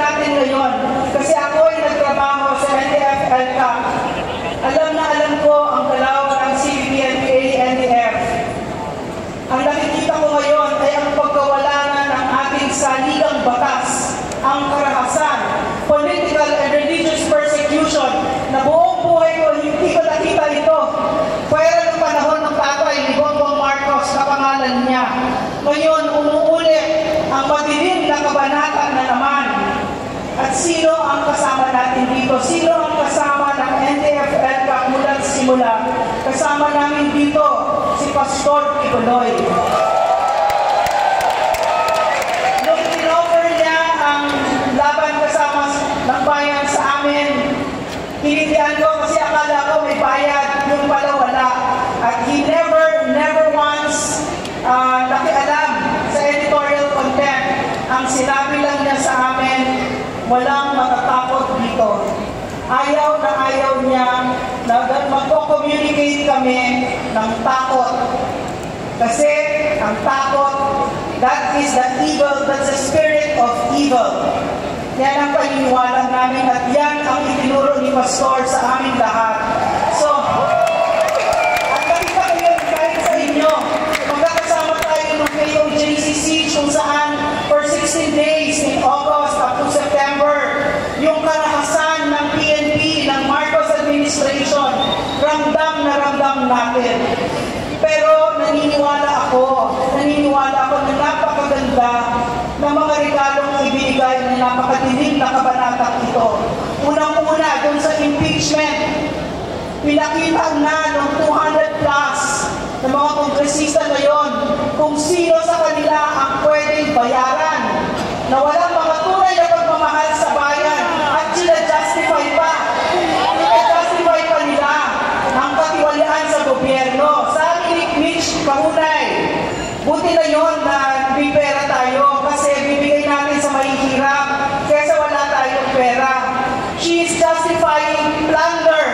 natin ngayon. Kasi ako ay nagtrabaho sa NDF-LCAC. Alam na alam ko ang galaw ng CBNA NDF. Ang nakikita ko ngayon ay ang pagkawala na ng ating saligang batas, ang karahasan, political and religious persecution na buong buhay ko hindi ko nakita ito. Pwera ng panahon ng tatay ni Bongbong Marcos na pangalan niya. Ngayon, umuulit ang madilim na kabanata na naman. At sino ang kasama natin dito? Sino ang kasama ng NDF-LCAC mula sa simula? Kasama namin dito si Pastor Kibuloy. Nung in-offer niya ang laban kasama ng bayan sa amin, hinindihan ko kasi akala ko may bayad, yung pala wala. At he never once nakialam sa editorial content. Ang sinabi lang niya sa amin, walang matatakot dito. Ayaw na ayaw niya na magko-communicate kami ng takot. Kasi ang takot, that is the evil, that's the spirit of evil. Yan ang paniniwala namin at yan ang itinuro ni Pastor sa aming lahat. So, at nakita ko yun kahit sa inyo, magkakasama tayo ng KOJCC kung saan for 16 days in August up to September, yung karahasan ng PNP, ng Marcos administration, ramdam na ramdam natin. Pero naniniwala ako na napakaganda ng mga regalong ibinigay na napakadilim na kabanatang ito. Unang-una, dun sa impeachment, pinakita na ng 200 plus ng mga kongresista ngayon kung sino sa kanila ang pwedeng bayaran na walang mga tunay na pagmamahal sa bayan at sila-justify pa. Sila-justify pa nila ang katiwalaan sa gobyerno. Sabi ni Mitch Kahunay, buti na yun na may pera tayo kasi bibigay natin sa mahihirap kaysa wala tayong pera. She is justifying plunder.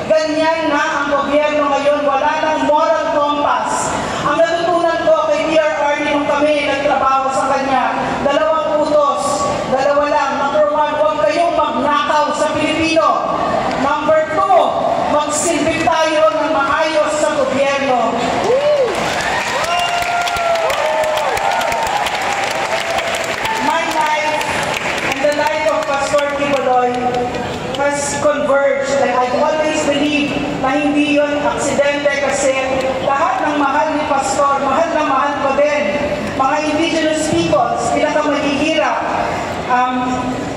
Ganyan na ang gobyerno ngayon. Wala nang moral compass. Ang natutunan ko kay PRR nung kami nagtrabaho sa kanya, dalawang utos, dalawa lang. Number 1, huwag kayong magnakaw sa Pilipino. Number 2, magsilbi tayo ng maayos sa gobyerno. My life and the life of Pastor Kibuloy has converged, and I always believe na hindi yun aksidente kasi lahat ng mahal ni Pastor, mahal na mahal ko din. Mga indigenous peoples, pinakamahihirap,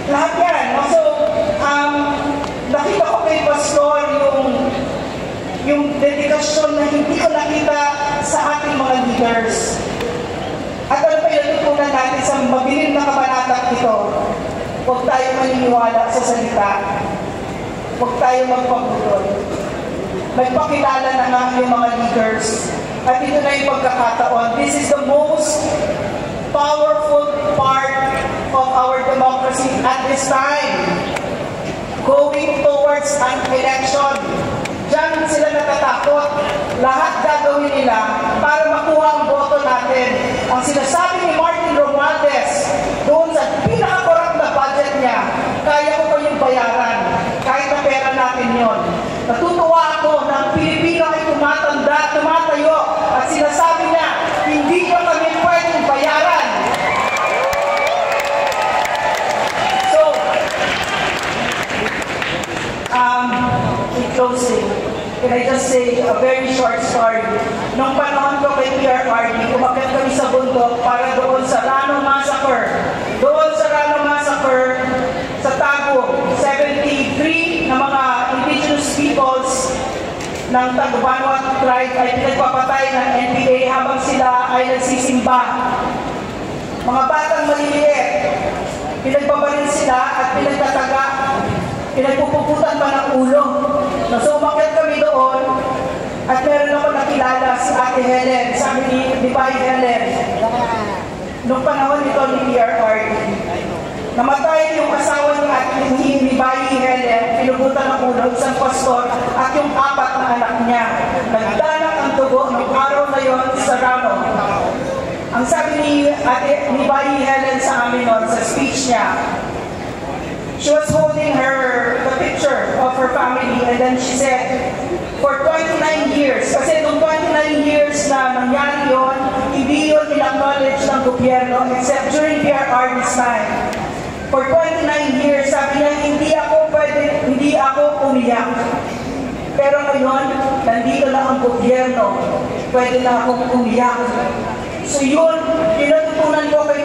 lahat yan. So, nakita ko kay Pastor yung dedikasyon na hindi ko nakita sa ating mga leaders. At ano pa yung natutunan natin sa mabilim na kabanatang ito? Huwag tayo maniniwala sa salita. Huwag tayo magpaputol. Magpakilala na nga yung mga leaders. At ito na yung pagkakataon. This is the most powerful part of our democracy at this time. Going towards an election. Diyan sila natatakot. Lahat gagawin nila para makuha ang boto natin. Ang sinasabi ni Martin Romualdez doon sa pinaka-corrupt na budget niya, kaya ko pa yung bayaran. Kahit na pera natin yon. Natutuwa ako na ang Pilipino ay tumatayo at sinasabi niya, hindi pa kami pwedeng bayaran. So, in closing, can I just say a very short story? Nung panahon ko kay PRRD, umakyat kami sa bundok para doon sa Rano Massacre. Doon sa Rano Massacre, sa Tagum, 73 na mga indigenous peoples ng Tagubanwa tribe ay pinagpapatay ng NPA habang sila ay nagsisimba. Mga batang maliliit, pinagbabarin sila at pinagtataga, pinagpupuputan pa ng ulo. So umakyat kami doon at meron ako nakilala si Ate Helen, sabi ni Bay Helen. Nung panahon nito ni PRRD, namatay yung asawa ni Bay Helen, pinubutan ng ulo, isang pastor, at yung 4 na anak niya. Nagdanak ang dugo ng araw na yon sa Rano. Ang sabi ni Bay Helen sa amin noon, sa speech niya, She was holding the picture of her family, and then she said, for 29 years, kasi nung 29 years na nangyari yun, hindi yun in-acknowledge ng gobyerno except during PRRD's time. For 29 years, sabi niya, hindi ako umiyak. Pero ngayon, nandito na ang gobyerno, pwede na akong umiyak. So yun, pinatutunan ko kay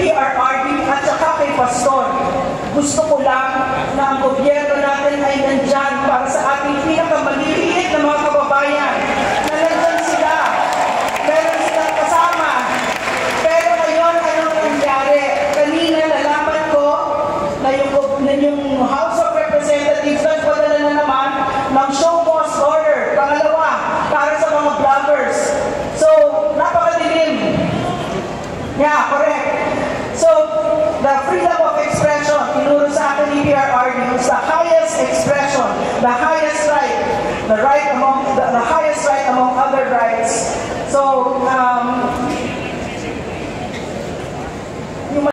PRRD at saka kay Pastor. Gusto ko lang na ang gobyerno natin ay nandyan para sa ating pinakamaliliit na mga kababayan. Na nandyan sila. Meron silang kasama. Pero ngayon, anong nangyari? Kanina nalaman ko na yung House of Representatives nagpadala na naman ng show cause order. Pangalawa, para sa mga vloggers. So, napakadilim. Yeah, correct. So, the freedom of expression, tinuro sa akin ni PRRD, is the highest expression, the highest right, the highest right among other rights. So,